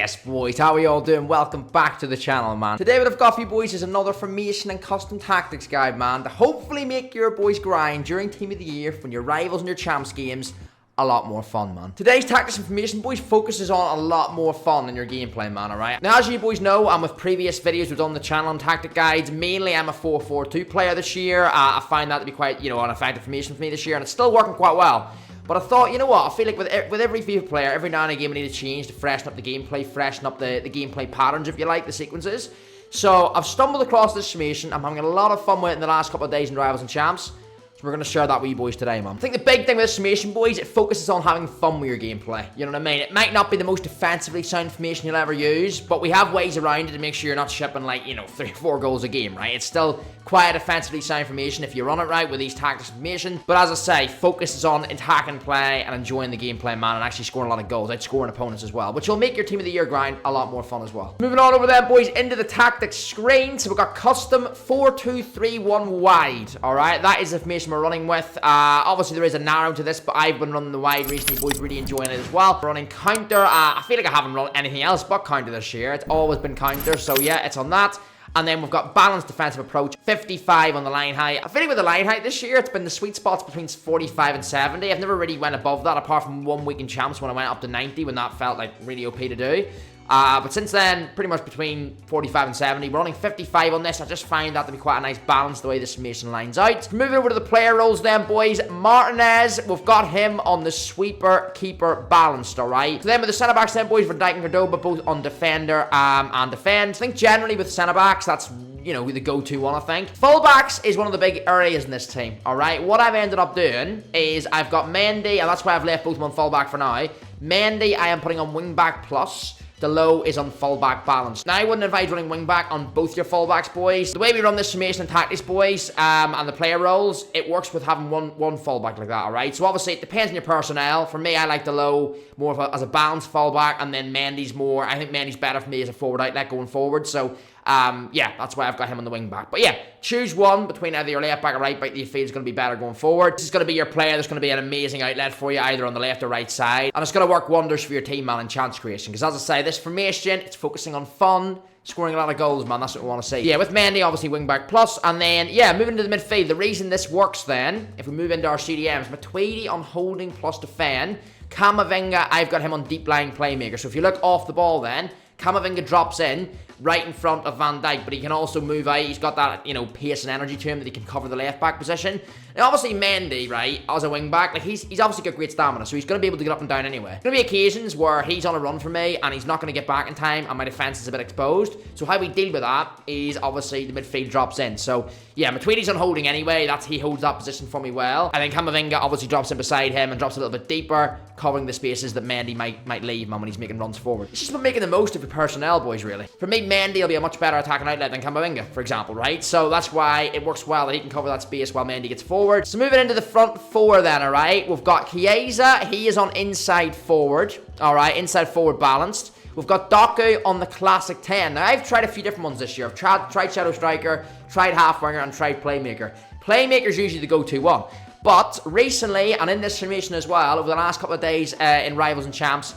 Yes, boys, how are you all doing? Welcome back to the channel, man. Today what I've got for you boys is another formation and custom tactics guide, man, to hopefully make your boys grind during Team of the Year when your rivals and your champs games a lot more fun, man. Today's tactics information, boys, focuses on a lot more fun in your gameplay, man, alright? Now, as you boys know, and with previous videos we've done on the channel on tactic guides, mainly I'm a 4-4-2 player this year. I find that to be quite, an effective formation for me this year, and it's still working quite well. But I thought, you know what, I feel like with every FIFA player, every now and again we need to change to freshen up the gameplay, freshen up the gameplay patterns, if you like, the sequences. So I've stumbled across this formation. I'm having a lot of fun with it in the last couple of days in Rivals and Champs. So we're going to share that with you boys today, man. I think the big thing with this formation, boys, it focuses on having fun with your gameplay. You know what I mean? It might not be the most defensively sound formation you'll ever use, but we have ways around it to make sure you're not shipping like, 3 or 4 goals a game, right? It's still quite a defensively sound formation if you run it right with these tactics formation. But as I say, focuses on attacking play and enjoying the gameplay, man, and actually scoring a lot of goals, outscoring opponents as well, which will make your Team of the Year grind a lot more fun as well. Moving on over there, boys, into the tactics screen. So we've got custom 4-2-3-1 wide, all right? That is the formation we're running with. Obviously, there is a narrow to this, but I've been running the wide recently, boys, really enjoying it as well. Running counter. I feel like I haven't run anything else but counter this year. It's always been counter, so yeah, it's on that. And then we've got balanced defensive approach, 55 on the line height. I feel like with the line height this year, it's been the sweet spots between 45 and 70. I've never really went above that, apart from 1 week in Champs when I went up to 90, when that felt like really OP to do. But since then, pretty much between 45 and 70. We're running 55 on this. I just find that to be quite a nice balance the way this formation lines out. Moving over to the player roles then, boys. Martinez, we've got him on the sweeper, keeper, balanced, alright? So then with the centre-backs then, boys, for Dijk and Cordoba, both on defender and defend. I think generally with centre-backs, that's the go-to one, I think. Fullbacks is one of the big areas in this team, alright? What I've ended up doing is I've got Mendy, and that's why I've left both of them on fullback for now. Mendy, I am putting on wing-back plus. The low is on fullback balance. Now, I wouldn't advise running wingback on both your fullbacks, boys. The way we run this formation and tactics, boys, and the player roles, it works with having one fullback like that, alright? So obviously, it depends on your personnel. For me, I like the low more as a balanced fullback, and then Mendy's more, I think Mendy's better for me as a forward outlet going forward. So, yeah, that's why I've got him on the wing back. But yeah, choose one between either your left back or right back that you feel is going to be better going forward. This is going to be your player that's going to be an amazing outlet for you, either on the left or right side. And it's going to work wonders for your team, man, and chance creation. Because as I say, this formation, it's focusing on fun, scoring a lot of goals, man. That's what we want to see. Yeah, with Mendy, obviously wing back plus. And then, yeah, moving to the midfield. The reason this works then, if we move into our CDMs, Matuidi on holding plus defend. Camavinga, I've got him on deep line playmaker. So if you look off the ball then, Camavinga drops in right in front of Van Dijk, but he can also move out. He's got that, pace and energy to him that he can cover the left back position. And obviously Mendy, right, as a wing back, like he's obviously got great stamina, so he's going to be able to get up and down anyway. There's going to be occasions where he's on a run for me and he's not going to get back in time and my defense is a bit exposed. So how we deal with that is obviously the midfield drops in. So yeah, Matuidi's on holding anyway. He holds that position for me well. And then Camavinga obviously drops in beside him and drops a little bit deeper, covering the spaces that Mendy might leave, man, when he's making runs forward. It's just about making the most of your personnel, boys, really. For me, Mendy will be a much better attacking outlet than Camavinga, for example, right? So that's why it works well that he can cover that space while Mendy gets forward. So moving into the front four then, alright? We've got Chiesa. He is on inside forward, alright? Inside forward balanced. We've got Doku on the classic 10. Now, I've tried a few different ones this year. I've tried Shadow Striker, tried Half Winger, and tried Playmaker. Playmaker's usually the go-to one. But recently, and in this formation as well, over the last couple of days in Rivals and Champs,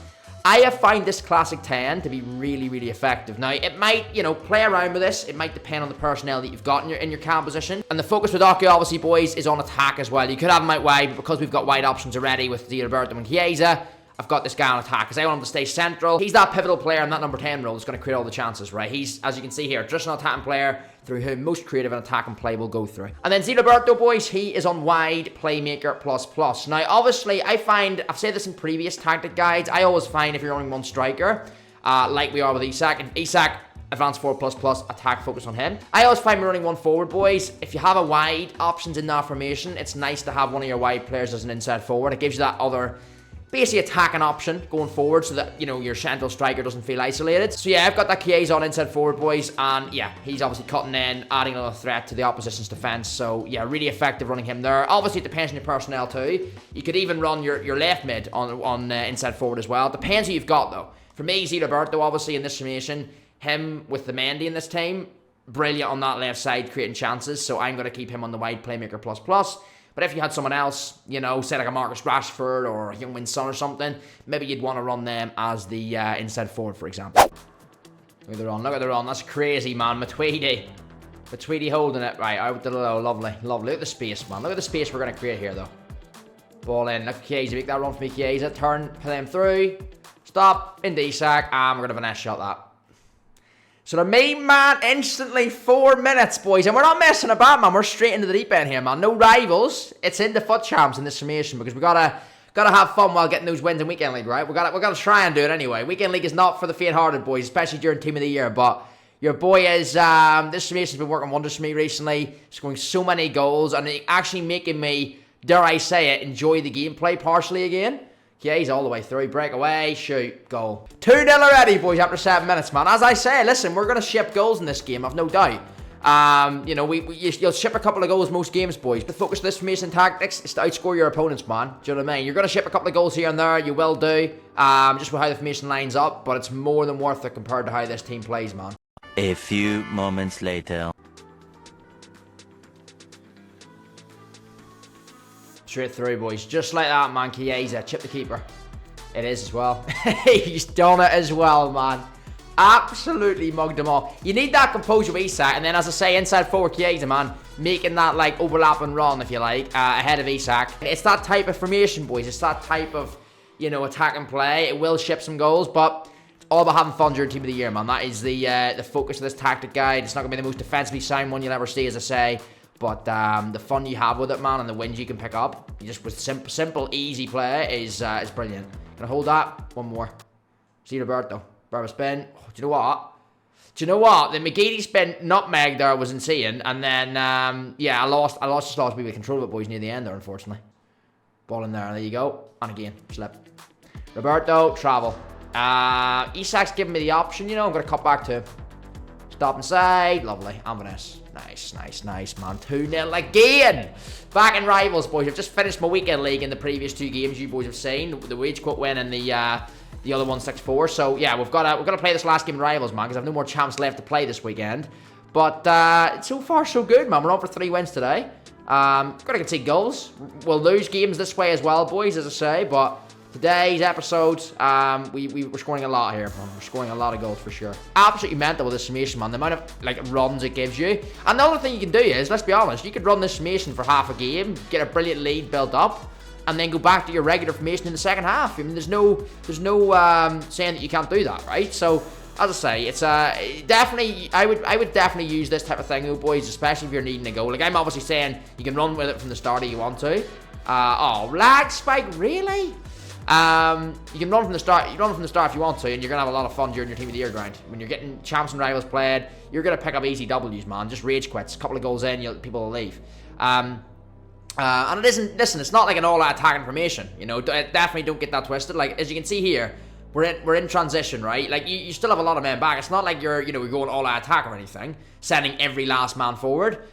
I have found this classic 10 to be really, really effective. Now, it might, play around with this. It might depend on the personnel that you've got in your cam position. And the focus with Doku, obviously, boys, is on attack as well. You could have him out wide, but because we've got wide options already with Gilberto and Chiesa, I've got this guy on attack because I want him to stay central. He's that pivotal player in that number 10 role that's going to create all the chances, right? He's, as you can see here, just an attacking player through whom most creative and attacking play will go through. And then Gilberto, boys, he is on wide playmaker plus. Now, obviously, I've said this in previous tactic guides, I always find if you're running one striker, like we are with Isak, and Isak, advanced forward plus, attack focus on him. I always find we're running one forward, boys. If you have a wide options in that formation, it's nice to have one of your wide players as an inside forward. It gives you that other basically attacking option going forward so that, your central striker doesn't feel isolated. So yeah, I've got that Chiesa on inside forward, boys, and yeah, he's obviously cutting in, adding another threat to the opposition's defense. So yeah, really effective running him there. Obviously, it depends on your personnel too. You could even run your left mid on inside forward as well. Depends who you've got though. For me, Gilberto, obviously in this formation, him with the Mendy in this team, brilliant on that left side, creating chances. So I'm going to keep him on the wide playmaker plus. But if you had someone else, you know, say like a Marcus Rashford or a Heung-min Son or something, maybe you'd want to run them as the inside forward, for example. Look at the run, look at the run. That's crazy, man. Matuidi holding it. Right, out with the low. Lovely, lovely. Look at the space, man. Look at the space we're going to create here, though. Ball in. Look at Chiesa. Make that run for me, Chiesa. Turn, play him through. Stop. Into Isak. And we're going to finesse shot that. So the main man instantly 4 minutes, boys. And we're not messing about, man. We're straight into the deep end here, man. No rivals. It's in the foot champs in this summation because we gotta have fun while getting those wins in Weekend League, right? We gotta try and do it anyway. Weekend League is not for the faint-hearted, boys, especially during Team of the Year. But your boy is this summation's been working wonders for me recently, scoring so many goals and actually making me, dare I say it, enjoy the gameplay partially again. Yeah, he's all the way through. Breakaway, shoot, goal. 2-0 already, boys, after 7 minutes, man. As I say, listen, we're going to ship goals in this game, I've no doubt. You know, you'll ship a couple of goals most games, boys. But focus this formation tactics is to outscore your opponents, man. Do you know what I mean? You're going to ship a couple of goals here and there. You will do. Just with how the formation lines up. But it's more than worth it compared to how this team plays, man. A few moments later. Straight through, boys. Just like that, man. Chiesa. Chip the keeper. It is as well. He's done it as well, man. Absolutely mugged him off. You need that composure with Isak. And then, as I say, inside forward Chiesa, man. Making that, like, overlap and run, if you like, ahead of Isak. It's that type of formation, boys. It's that type of, you know, attack and play. It will ship some goals, but it's all about having fun during Team of the Year, man. That is the focus of this tactic guide. It's not going to be the most defensively sound one you'll ever see, as I say. But the fun you have with it, man, and the wins you can pick up, just with simple, easy play is brilliant. Gonna hold that. One more. See Roberto. Barber spin. Oh, do you know what? Do you know what? The McGeady spin nutmeg there was insane, and then yeah, I lost a bit of control of it, boys, near the end there, unfortunately. Ball in there. There you go. And again, slip. Roberto, travel. Isak's giving me the option. You know, I'm gonna cut back to him. Stop inside. Lovely. And Vanessa. Nice, man. 2-0 again. Back in rivals, boys. I've just finished my Weekend League in the previous 2 games you boys have seen. The wage quote win and the other one 6-4. So yeah, we've got to play this last game in rivals, man, because I've no more champs left to play this weekend. But so far so good, man. We're on for 3 wins today. Got to concede goals. We'll lose games this way as well, boys, as I say. But today's episode, we're scoring a lot here, man. We're scoring a lot of goals for sure. Absolutely mental with this summation, man. The amount of like runs it gives you. And the other thing you can do is, let's be honest, you could run this summation for half a game, get a brilliant lead built up, and then go back to your regular formation in the second half. I mean, there's no saying that you can't do that, right? So, as I say, it's definitely, I would definitely use this type of thing, though, boys, especially if you're needing a goal. Like, I'm obviously saying you can run with it from the start if you want to. Oh, lag spike, really? You can run from the start. You run from the start if you want to, and you're gonna have a lot of fun during your Team of the Year grind. When you're getting champs and rivals played, you're gonna pick up easy W's, man. Just rage quits. A couple of goals in, people will leave. And it isn't. Listen, it's not like an all-out attacking formation. You know, definitely don't get that twisted. Like as you can see here, we're in transition, right? Like you still have a lot of men back. It's not like we're going all-out attack or anything, sending every last man forward.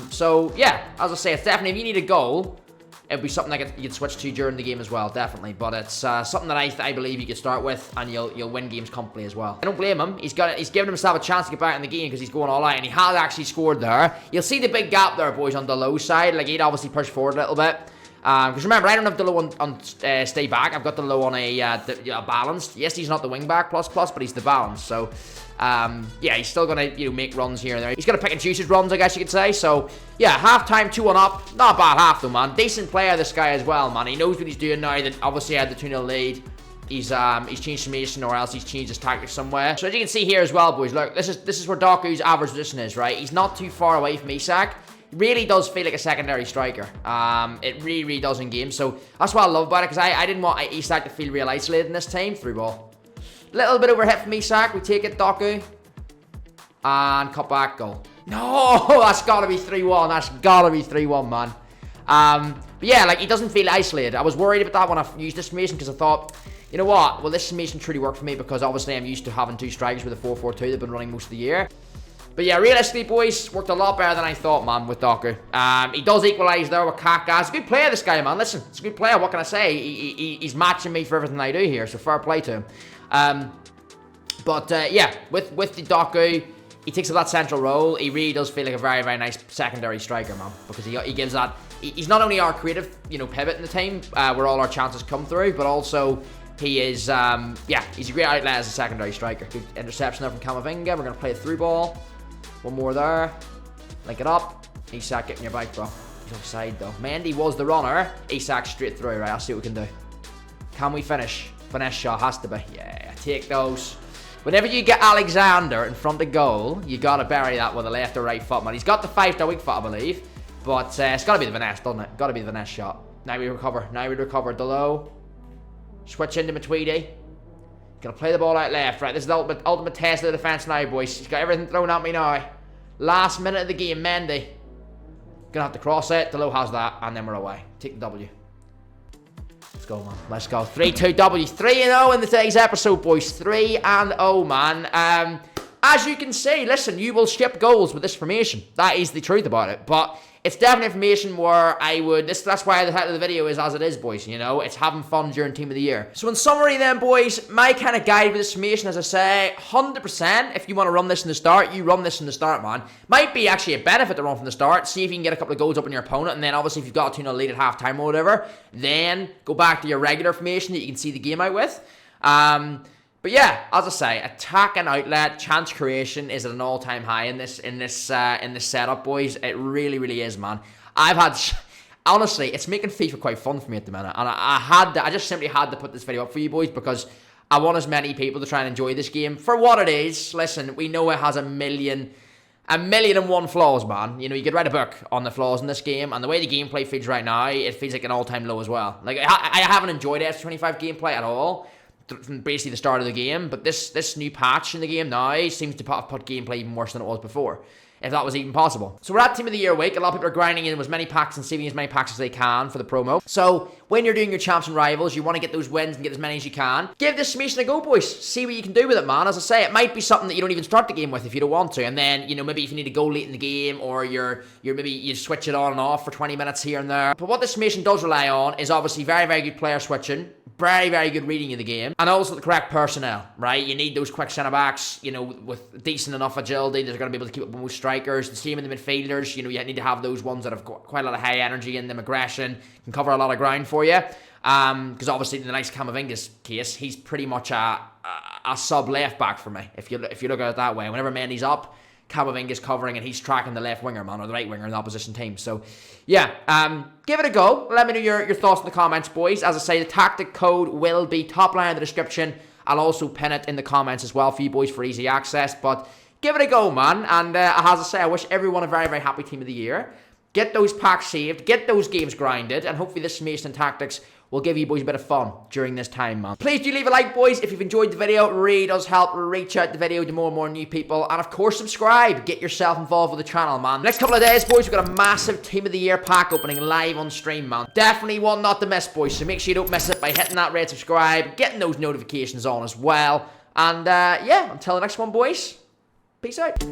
So yeah, as I say, it's definitely if you need a goal, it'd be something that you can switch to during the game as well, definitely. But it's something that I believe you could start with, and you'll win games comfortably as well. I don't blame him. He's given himself a chance to get back in the game because he's going all out, and he has actually scored there. You'll see the big gap there, boys, on the low side. Like he'd obviously push forward a little bit. Because remember, I don't have the low on stay back. I've got the low on a balanced. Yes, he's not the wing back plus, but he's the balance. So yeah, he's still gonna make runs here and there. He's gonna pick and choose his runs, I guess you could say. So yeah, half-time 2-1 up. Not a bad half though, man. Decent player, this guy as well, man. He knows what he's doing now. That obviously had the 2-0 lead. He's changed formation, or else he's changed his tactics somewhere. So as you can see here as well, boys, look, this is where Doku's average position is, right? He's not too far away from Isak. Really does feel like a secondary striker. It really does in game. So that's what I love about it, because I didn't want Isak to feel real isolated in this team. Through ball. Little bit overhit from Isak. We take it, Doku. And cut back, goal. No, that's got to be 3-1. That's got to be 3-1, man. But yeah, like, he doesn't feel isolated. I was worried about that when I used this formation, because I thought, you know what? Well, this formation truly worked for me, because obviously I'm used to having 2 strikers with a 4-4-2 they've been running most of the year. But yeah, realistically, boys, worked a lot better than I thought, man, with Doku. He does equalise there with Kaka. It's a good player, this guy, man. Listen, it's a good player. What can I say? He's matching me for everything I do here, so fair play to him. But yeah, with the Doku, he takes up that central role. He really does feel like a very nice secondary striker, man, because he gives that he's not only our creative, pivot in the team, where all our chances come through, but also he is, he's a great outlet as a secondary striker. Good interception there from Camavinga. We're going to play a through ball. One more there. Link it up. Isak getting your bike, bro. He's offside, though. Mendy was the runner. Isak straight through, right? I'll see what we can do. Can we finish? Finesse shot has to be. Yeah, take those. Whenever you get Alexander in front of goal, you got to bury that with a left or right foot, man. He's got the 5-star weak foot, I believe. But it's got to be the finesse, doesn't it? Got to be the finesse shot. Now we recover. Delo. Switch into Matuidi. Gonna play the ball out left, right? This is the ultimate test of the defense now, boys. He's got everything thrown at me now. Last minute of the game, Mendy. Gonna have to cross it. Delo has that, and then we're away. Take the W. Let's go, man. Let's go. 3-2 W. 3-0 in today's episode, boys. 3-0, man. As you can see, listen, you will skip goals with this formation. That is the truth about it. But it's definitely information where I would... That's why the title of the video is as it is, boys. It's having fun during Team of the Year. So in summary then, boys, my kind of guide with this formation, as I say, 100%, if you want to run this in the start, you run this in the start, man. Might be actually a benefit to run from the start. See if you can get a couple of goals up on your opponent. And then, obviously, if you've got a 2-0 lead at half-time or whatever, then go back to your regular formation that you can see the game out with. But yeah, as I say, attack and outlet, chance creation is at an all-time high in this setup, boys. It really, really is, man. Honestly, it's making FIFA quite fun for me at the minute, and I just simply had to put this video up for you, boys, because I want as many people to try and enjoy this game for what it is. Listen, we know it has a million and one flaws, man. You could write a book on the flaws in this game, and the way the gameplay feels right now, it feels like an all-time low as well. Like I haven't enjoyed FC25 gameplay at all from basically the start of the game, but this new patch in the game now seems to put gameplay even worse than it was before, if that was even possible. So we're at Team of the Year week. A lot of people are grinding in as many packs and saving as many packs as they can for the promo. So when you're doing your champs and rivals, you want to get those wins and get as many as you can. Give this formation a go, boys. See what you can do with it, man. As I say, it might be something that you don't even start the game with if you don't want to, and then maybe if you need to go late in the game, or you switch it on and off for 20 minutes here and there. But what this formation does rely on is obviously very, very good player switching, very, very good reading of the game, and also the correct personnel, right? You need those quick centre-backs, with decent enough agility. They're going to be able to keep up with most strikers. The same in the midfielders, you need to have those ones that have got quite a lot of high energy in them, aggression, can cover a lot of ground for you. Because obviously in the nice Camavinga's case, he's pretty much a sub left-back for me, if you look at it that way. Whenever Mendy's up, Camavinga's covering and he's tracking the left winger, man, or the right winger in the opposition team. So, yeah, give it a go. Let me know your thoughts in the comments, boys. As I say, the tactic code will be top line in the description. I'll also pin it in the comments as well for you boys for easy access. But give it a go, man. And as I say, I wish everyone a very, very happy Team of the Year. Get those packs saved, get those games grinded, and hopefully this formation and tactics will give you boys a bit of fun during this time, man. Please do leave a like, boys, if you've enjoyed the video. It really does help reach out the video to more and more new people. And of course, subscribe. Get yourself involved with the channel, man. Next couple of days, boys, we've got a massive Team of the Year pack opening live on stream, man. Definitely one not to miss, boys. So make sure you don't miss it by hitting that red subscribe, getting those notifications on as well. And yeah, until the next one, boys. Peace out.